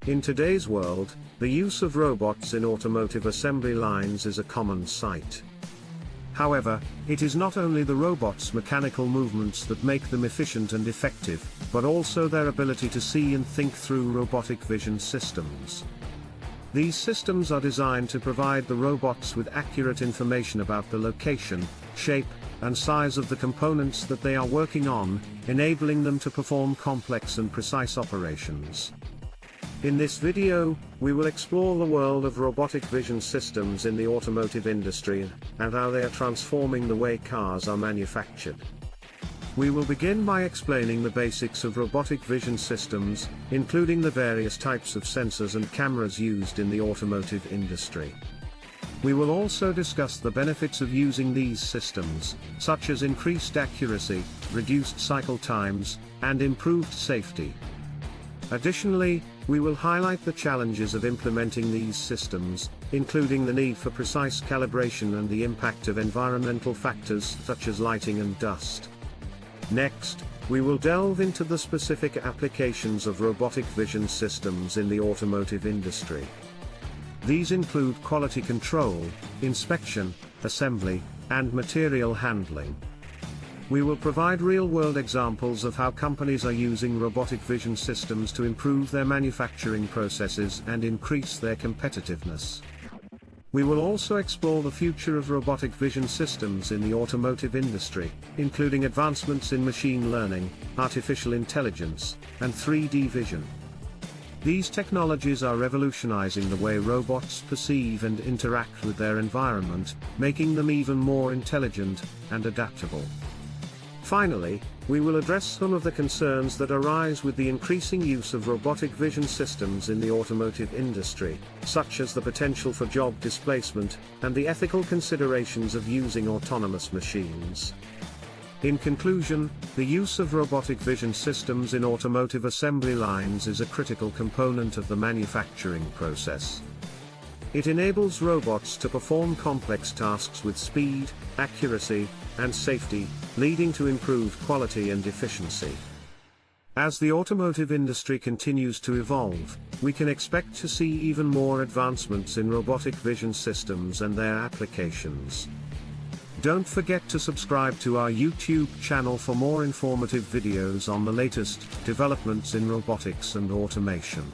In today's world, the use of robots in automotive assembly lines is a common sight. However, it is not only the robots' mechanical movements that make them efficient and effective, but also their ability to see and think through robotic vision systems. These systems are designed to provide the robots with accurate information about the location, shape, and size of the components that they are working on, enabling them to perform complex and precise operations. In this video, we will explore the world of robotic vision systems in the automotive industry, and how they are transforming the way cars are manufactured. We will begin by explaining the basics of robotic vision systems, including the various types of sensors and cameras used in the automotive industry. We will also discuss the benefits of using these systems, such as increased accuracy, reduced cycle times, and improved safety. Additionally, we will highlight the challenges of implementing these systems, including the need for precise calibration and the impact of environmental factors such as lighting and dust. Next, we will delve into the specific applications of robotic vision systems in the automotive industry. These include quality control, inspection, assembly, and material handling. We will provide real-world examples of how companies are using robotic vision systems to improve their manufacturing processes and increase their competitiveness. We will also explore the future of robotic vision systems in the automotive industry, including advancements in machine learning, artificial intelligence, and 3D vision. These technologies are revolutionizing the way robots perceive and interact with their environment, making them even more intelligent and adaptable. Finally, we will address some of the concerns that arise with the increasing use of robotic vision systems in the automotive industry, such as the potential for job displacement, and the ethical considerations of using autonomous machines. In conclusion, the use of robotic vision systems in automotive assembly lines is a critical component of the manufacturing process. It enables robots to perform complex tasks with speed, accuracy, and safety, leading to improved quality and efficiency. As the automotive industry continues to evolve, we can expect to see even more advancements in robotic vision systems and their applications. Don't forget to subscribe to our YouTube channel for more informative videos on the latest developments in robotics and automation.